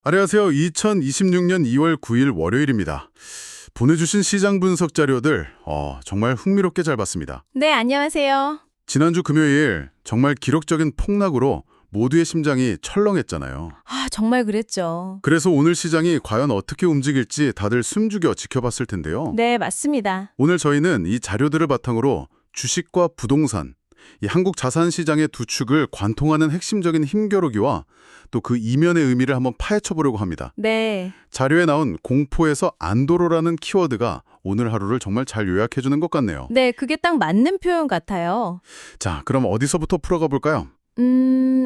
안녕하세요. 2026년 2월 9일 월요일입니다. 보내주신 시장 분석 자료들 정말 흥미롭게 잘 봤습니다. 네, 안녕하세요. 지난주 금요일 정말 기록적인 폭락으로 모두의 심장이 철렁했잖아요. 정말 그랬죠. 그래서 오늘 시장이 과연 어떻게 움직일지 다들 숨죽여 지켜봤을 텐데요. 네, 맞습니다. 오늘 저희는 이 자료들을 바탕으로 주식과 부동산, 이 한국 자산 시장의 두 축을 관통하는 핵심적인 힘겨루기와 또 그 이면의 의미를 한번 파헤쳐 보려고 합니다. 네, 자료에 나온 공포에서 안도로라는 키워드가 오늘 하루를 정말 잘 요약해 주는 것 같네요. 네, 그게 딱 맞는 표현 같아요. 자, 그럼 어디서부터 풀어가 볼까요?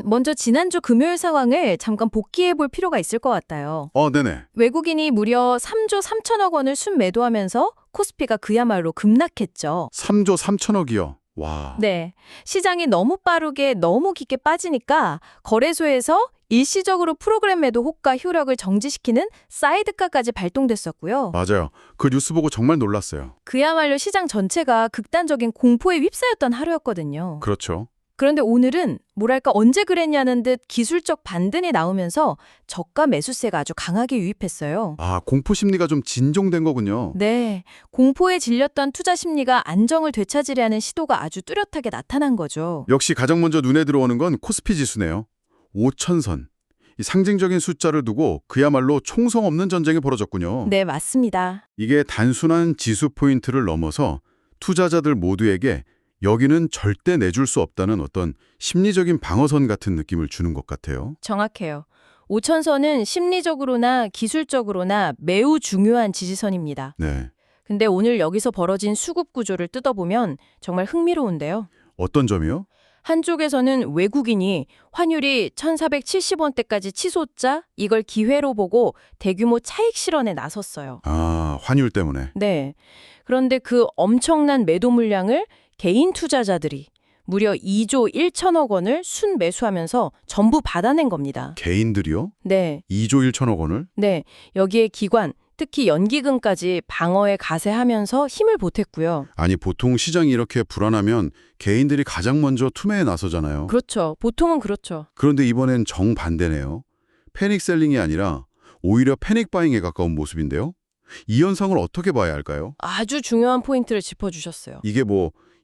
먼저 지난주 금요일 상황을 잠깐 복기해 볼 필요가 있을 것 같아요. 네네. 외국인이 무려 3조 3천억 원을 순매도하면서 코스피가 그야말로 급락했죠. 3조 3천억이요. 와. 네, 시장이 너무 빠르게 너무 깊게 빠지니까 거래소에서 일시적으로 프로그램 매도 호가 효력을 정지시키는 사이드카까지 발동됐었고요. 맞아요. 그 뉴스 보고 정말 놀랐어요. 그야말로 시장 전체가 극단적인 공포에 휩싸였던 하루였거든요. 그렇죠. 그런데 오늘은 뭐랄까 언제 그랬냐는 듯 기술적 반등이 나오면서 저가 매수세가 아주 강하게 유입했어요. 공포 심리가 좀 진정된 거군요. 네, 공포에 질렸던 투자 심리가 안정을 되찾으려는 시도가 아주 뚜렷하게 나타난 거죠. 역시 가장 먼저 눈에 들어오는 건 코스피 지수네요. 5천선. 이 상징적인 숫자를 두고 그야말로 총성 없는 전쟁이 벌어졌군요. 네, 맞습니다. 이게 단순한 지수 포인트를 넘어서 투자자들 모두에게 여기는 절대 내줄 수 없다는 어떤 심리적인 방어선 같은 느낌을 주는 것 같아요. 정확해요. 5천선은 심리적으로나 기술적으로나 매우 중요한 지지선입니다. 네. 근데 오늘 여기서 벌어진 수급 구조를 뜯어보면 정말 흥미로운데요. 어떤 점이요? 한쪽에서는 외국인이 환율이 1,470원대까지 치솟자 이걸 기회로 보고 대규모 차익 실현에 나섰어요. 환율 때문에. 네. 그런데 그 엄청난 매도 물량을 개인 투자자들이 무려 2조 1천억 원을 순매수하면서 전부 받아낸 겁니다. 개인들이요? 네. 2조 1천억 원을? 네. 여기에 기관, 특히 연기금까지 방어에 가세하면서 힘을 보탰고요. 아니, 보통 시장이 이렇게 불안하면 개인들이 가장 먼저 투매에 나서잖아요. 그렇죠. 보통은 그렇죠. 그런데 이번엔 정반대네요. 패닉 셀링이 아니라 오히려 패닉 바잉에 가까운 모습인데요. 이 현상을 어떻게 봐야 할까요? 아주 중요한 포인트를 짚어주셨어요. 이게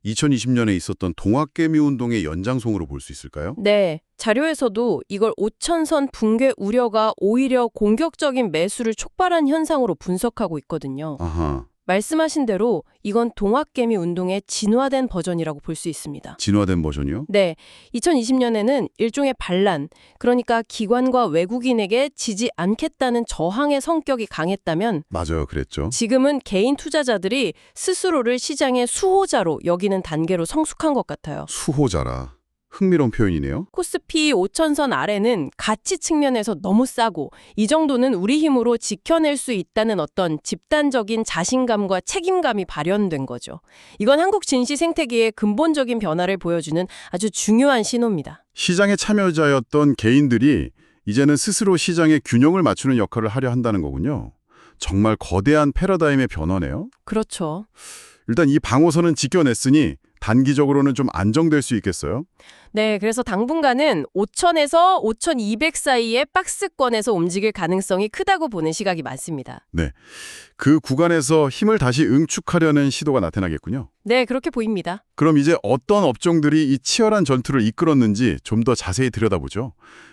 2020년에 있었던 동학개미 운동의 연장선으로 볼 수 있을까요? 네, 자료에서도 이걸 5천선 붕괴 우려가 오히려 공격적인 매수를 촉발한 현상으로 분석하고 있거든요. 아하, 말씀하신 대로 이건 동학개미 운동의 진화된 버전이라고 볼 수 있습니다. 진화된 버전이요? 네, 2020년에는 일종의 반란, 그러니까 기관과 외국인에게 지지 않겠다는 저항의 성격이 강했다면 맞아요, 그랬죠. 지금은 개인 투자자들이 스스로를 시장의 수호자로 여기는 단계로 성숙한 것 같아요. 수호자라. 흥미로운 표현이네요. 코스피 5천선 아래는 가치 측면에서 너무 싸고 이 정도는 우리 힘으로 지켜낼 수 있다는 어떤 집단적인 자신감과 책임감이 발현된 거죠. 이건 한국 증시 생태계의 근본적인 변화를 보여주는 아주 중요한 신호입니다. 시장의 참여자였던 개인들이 이제는 스스로 시장의 균형을 맞추는 역할을 하려 한다는 거군요. 정말 거대한 패러다임의 변화네요. 그렇죠. 일단 이 방어선은 지켜냈으니 단기적으로는 좀 안정될 수 있겠어요? 네, 그래서 당분간은 5천에서 5,200 사이의 박스권에서 움직일 가능성이 크다고 보는 시각이 많습니다. 네. 그 구간에서 힘을 다시 응축하려는 시도가 나타나겠군요. 네, 그렇게 보입니다. 그럼 이제 어떤 업종들이 이 치열한 전투를 이끌었는지 좀 더 자세히 들여다보죠.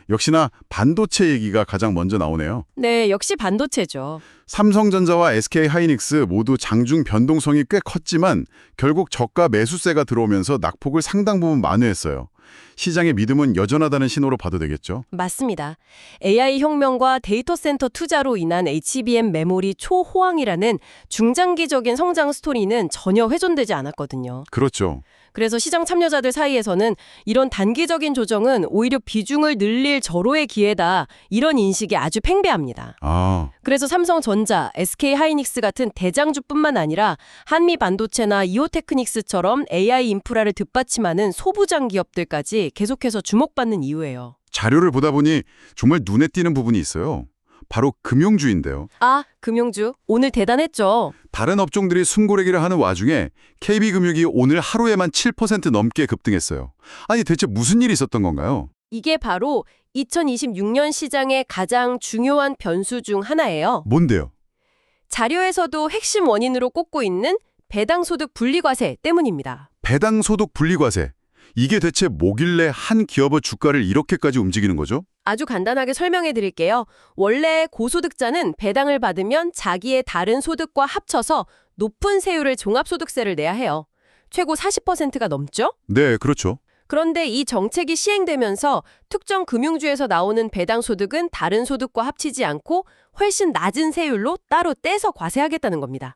역시나 반도체 얘기가 가장 먼저 나오네요. 네, 역시 반도체죠. 삼성전자와 SK하이닉스 모두 장중 변동성이 꽤 컸지만 결국 저가 매수세가 들어오면서 낙폭을 상당 부분 만회했어요. 시장의 믿음은 여전하다는 신호로 봐도 되겠죠. 맞습니다. AI 혁명과 데이터 센터 투자로 인한 HBM 메모리 초호황이라는 중장기적인 성장 스토리는 전혀 훼손되지 않았거든요. 그렇죠. 그래서 시장 참여자들 사이에서는 이런 단기적인 조정은 오히려 비중을 늘릴 절호의 기회다. 이런 인식이 아주 팽배합니다. 그래서 삼성전자, SK하이닉스 같은 대장주뿐만 아니라 한미반도체나 이오테크닉스처럼 AI 인프라를 뒷받침하는 소부장 기업들까지 계속해서 주목받는 이유예요. 자료를 보다 보니 정말 눈에 띄는 부분이 있어요. 바로 금융주인데요. 금융주. 오늘 대단했죠. 다른 업종들이 숨고르기를 하는 와중에 KB금융이 오늘 하루에만 7% 넘게 급등했어요. 아니 대체 무슨 일이 있었던 건가요? 이게 바로 2026년 시장의 가장 중요한 변수 중 하나예요. 뭔데요? 자료에서도 핵심 원인으로 꼽고 있는 배당소득 분리과세 때문입니다. 배당소득 분리과세. 이게 대체 뭐길래 한 기업의 주가를 이렇게까지 움직이는 거죠? 아주 간단하게 설명해 드릴게요. 원래 고소득자는 배당을 받으면 자기의 다른 소득과 합쳐서 높은 세율을 종합소득세를 내야 해요. 최고 40%가 넘죠? 네, 그렇죠. 그런데 이 정책이 시행되면서 특정 금융주에서 나오는 배당소득은 다른 소득과 합치지 않고 훨씬 낮은 세율로 따로 떼서 과세하겠다는 겁니다.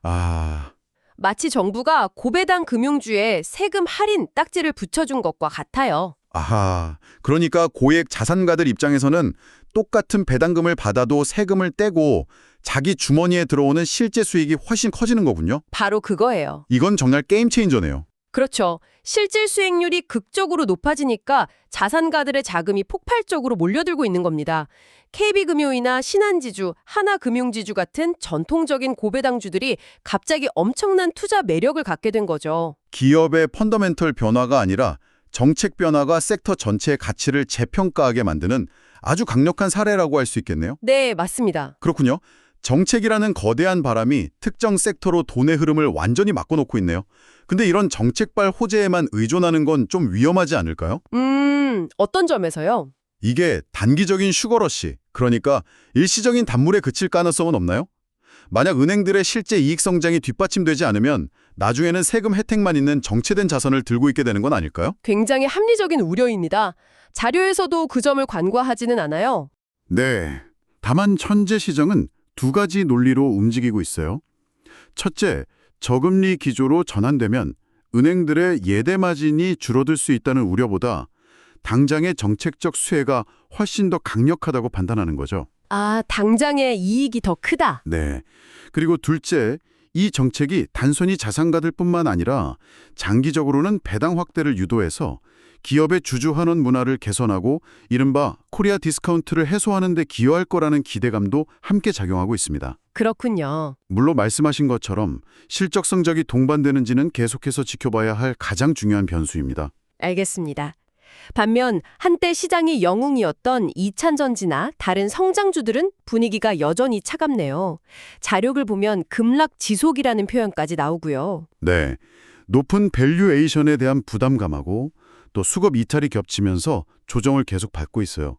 마치 정부가 고배당 금융주에 세금 할인 딱지를 붙여준 것과 같아요. 아하, 그러니까 고액 자산가들 입장에서는 똑같은 배당금을 받아도 세금을 떼고 자기 주머니에 들어오는 실제 수익이 훨씬 커지는 거군요. 바로 그거예요. 이건 정말 게임 체인저네요. 그렇죠. 실질 수익률이 극적으로 높아지니까 자산가들의 자금이 폭발적으로 몰려들고 있는 겁니다. KB금융이나 신한지주, 하나금융지주 같은 전통적인 고배당주들이 갑자기 엄청난 투자 매력을 갖게 된 거죠. 기업의 펀더멘털 변화가 아니라 정책 변화가 섹터 전체의 가치를 재평가하게 만드는 아주 강력한 사례라고 할 수 있겠네요. 네, 맞습니다. 그렇군요. 정책이라는 거대한 바람이 특정 섹터로 돈의 흐름을 완전히 막아놓고 있네요. 근데 이런 정책발 호재에만 의존하는 건 좀 위험하지 않을까요? 어떤 점에서요? 이게 단기적인 슈거러시, 그러니까 일시적인 단물에 그칠 가능성은 없나요? 만약 은행들의 실제 이익 성장이 뒷받침되지 않으면 나중에는 세금 혜택만 있는 정체된 자산을 들고 있게 되는 건 아닐까요? 굉장히 합리적인 우려입니다. 자료에서도 그 점을 간과하지는 않아요. 네. 다만 현재 시장은 두 가지 논리로 움직이고 있어요. 첫째, 저금리 기조로 전환되면 은행들의 예대 마진이 줄어들 수 있다는 우려보다 당장의 정책적 수혜가 훨씬 더 강력하다고 판단하는 거죠. 당장의 이익이 더 크다. 네. 그리고 둘째, 이 정책이 단순히 자산가들뿐만 아니라 장기적으로는 배당 확대를 유도해서 기업의 주주환원 문화를 개선하고 이른바 코리아 디스카운트를 해소하는 데 기여할 거라는 기대감도 함께 작용하고 있습니다. 그렇군요. 물론 말씀하신 것처럼 실적 성적이 동반되는지는 계속해서 지켜봐야 할 가장 중요한 변수입니다. 알겠습니다. 반면 한때 시장이 영웅이었던 이찬전지나 다른 성장주들은 분위기가 여전히 차갑네요. 자료를 보면 급락 지속이라는 표현까지 나오고요. 네, 높은 밸류에이션에 대한 부담감하고 또 수급 이탈이 겹치면서 조정을 계속 받고 있어요.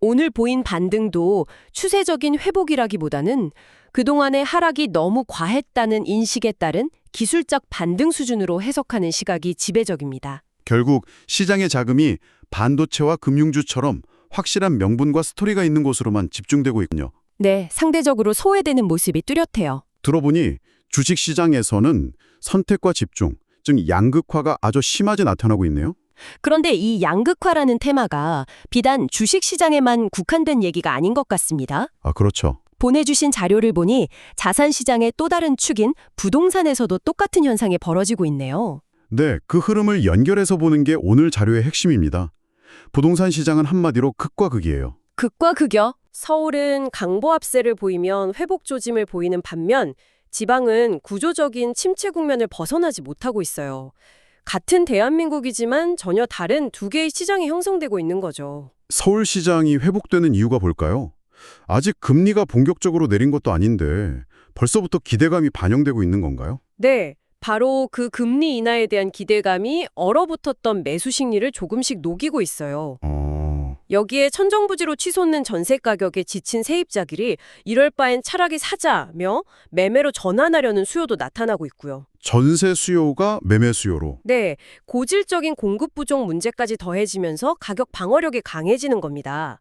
오늘 보인 반등도 추세적인 회복이라기보다는 그동안의 하락이 너무 과했다는 인식에 따른 기술적 반등 수준으로 해석하는 시각이 지배적입니다. 결국 시장의 자금이 반도체와 금융주처럼 확실한 명분과 스토리가 있는 곳으로만 집중되고 있군요. 네, 상대적으로 소외되는 모습이 뚜렷해요. 들어보니 주식시장에서는 선택과 집중, 즉 양극화가 아주 심하게 나타나고 있네요. 그런데 이 양극화라는 테마가 비단 주식시장에만 국한된 얘기가 아닌 것 같습니다. 그렇죠. 보내주신 자료를 보니 자산시장의 또 다른 축인 부동산에서도 똑같은 현상이 벌어지고 있네요. 네, 그 흐름을 연결해서 보는 게 오늘 자료의 핵심입니다. 부동산 시장은 한마디로 극과 극이에요. 극과 극이요. 서울은 강보합세를 보이면 회복 조짐을 보이는 반면 지방은 구조적인 침체 국면을 벗어나지 못하고 있어요. 같은 대한민국이지만 전혀 다른 두 개의 시장이 형성되고 있는 거죠. 서울 시장이 회복되는 이유가 뭘까요? 아직 금리가 본격적으로 내린 것도 아닌데 벌써부터 기대감이 반영되고 있는 건가요? 네. 바로 그 금리 인하에 대한 기대감이 얼어붙었던 매수 심리를 조금씩 녹이고 있어요. 여기에 천정부지로 치솟는 전세 가격에 지친 세입자들이 이럴 바엔 차라리 사자며 매매로 전환하려는 수요도 나타나고 있고요. 전세 수요가 매매 수요로. 네, 고질적인 공급 부족 문제까지 더해지면서 가격 방어력이 강해지는 겁니다.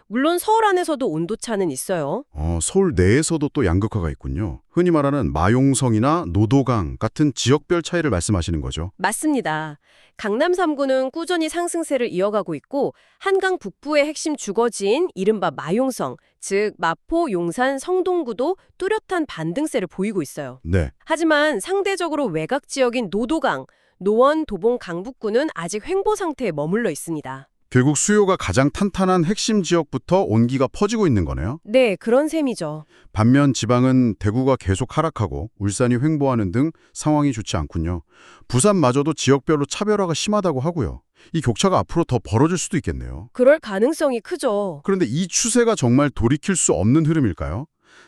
물론 서울 안에서도 온도차는 있어요. 서울 내에서도 또 양극화가 있군요. 흔히 말하는 마용성이나 노도강 같은 지역별 차이를 말씀하시는 거죠. 맞습니다. 강남 3구는 꾸준히 상승세를 이어가고 있고 한강 북부의 핵심 주거지인 이른바 마용성, 즉 마포, 용산, 성동구도 뚜렷한 반등세를 보이고 있어요. 네. 하지만 상대적으로 외곽 지역인 노도강, 노원, 도봉, 강북구는 아직 횡보 상태에 머물러 있습니다. 결국 수요가 가장 탄탄한 핵심 지역부터 온기가 퍼지고 있는 거네요. 네, 그런 셈이죠. 반면 지방은 대구가 계속 하락하고 울산이 횡보하는 등 상황이 좋지 않군요. 부산마저도 지역별로 차별화가 심하다고 하고요. 이 격차가 앞으로 더 벌어질 수도 있겠네요. 그럴 가능성이 크죠. 그런데 이 추세가 정말 돌이킬 수 없는 흐름일까요?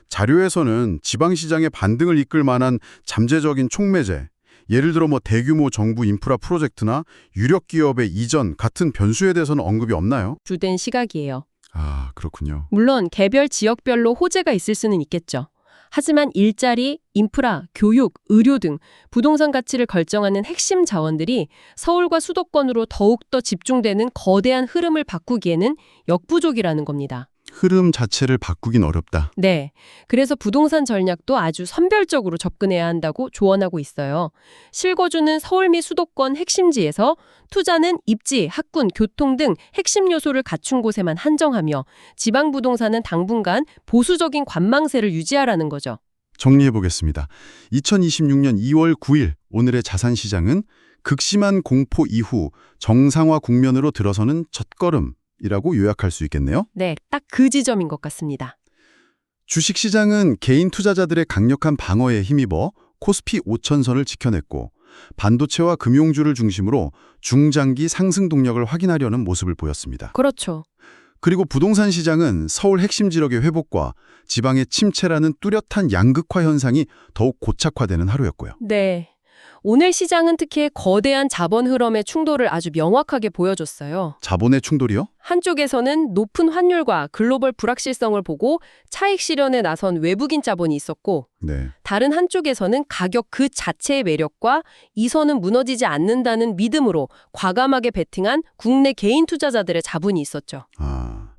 자료에서는 지방시장의 반등을 이끌 만한 잠재적인 촉매제, 예를 들어 대규모 정부 인프라 프로젝트나 유력 기업의 이전 같은 변수에 대해서는 언급이 없나요? 주된 시각이에요. 아, 그렇군요. 물론 개별 지역별로 호재가 있을 수는 있겠죠. 하지만 일자리, 인프라, 교육, 의료 등 부동산 가치를 결정하는 핵심 자원들이 서울과 수도권으로 더욱더 집중되는 거대한 흐름을 바꾸기에는 역부족이라는 겁니다. 흐름 자체를 바꾸긴 어렵다. 네. 그래서 부동산 전략도 아주 선별적으로 접근해야 한다고 조언하고 있어요. 실거주는 서울 및 수도권 핵심지에서 투자는 입지, 학군, 교통 등 핵심 요소를 갖춘 곳에만 한정하며 지방 부동산은 당분간 보수적인 관망세를 유지하라는 거죠. 정리해보겠습니다. 2026년 2월 9일 오늘의 자산시장은 극심한 공포 이후 정상화 국면으로 들어서는 첫걸음이라고 요약할 수 있겠네요. 네, 딱 그 지점인 것 같습니다. 주식시장은 개인 투자자들의 강력한 방어에 힘입어 코스피 5천선을 지켜냈고 반도체와 금융주를 중심으로 중장기 상승 동력을 확인하려는 모습을 보였습니다. 그렇죠. 그리고 부동산 시장은 서울 핵심 지역의 회복과 지방의 침체라는 뚜렷한 양극화 현상이 더욱 고착화되는 하루였고요. 네. 오늘 시장은 특히 거대한 자본 흐름의 충돌을 아주 명확하게 보여줬어요. 자본의 충돌이요? 한쪽에서는 높은 환율과 글로벌 불확실성을 보고 차익 실현에 나선 외국인 자본이 있었고 네. 다른 한쪽에서는 가격 그 자체의 매력과 이 선은 무너지지 않는다는 믿음으로 과감하게 베팅한 국내 개인 투자자들의 자본이 있었죠.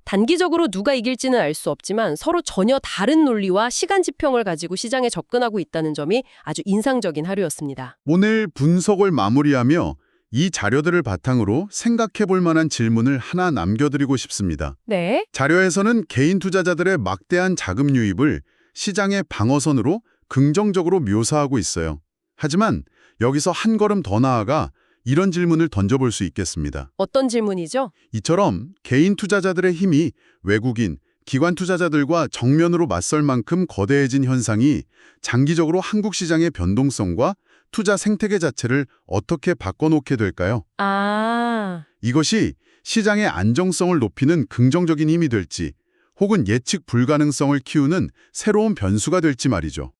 단기적으로 누가 이길지는 알 수 없지만 서로 전혀 다른 논리와 시간 지평을 가지고 시장에 접근하고 있다는 점이 아주 인상적인 하루였습니다. 오늘 분석을 마무리하며 이 자료들을 바탕으로 생각해 볼 만한 질문을 하나 남겨드리고 싶습니다. 네. 자료에서는 개인 투자자들의 막대한 자금 유입을 시장의 방어선으로 긍정적으로 묘사하고 있어요. 하지만 여기서 한 걸음 더 나아가 이런 질문을 던져볼 수 있겠습니다. 어떤 질문이죠? 이처럼 개인 투자자들의 힘이 외국인, 기관 투자자들과 정면으로 맞설 만큼 거대해진 현상이 장기적으로 한국 시장의 변동성과 투자 생태계 자체를 어떻게 바꿔놓게 될까요? 이것이 시장의 안정성을 높이는 긍정적인 힘이 될지 혹은 예측 불가능성을 키우는 새로운 변수가 될지 말이죠.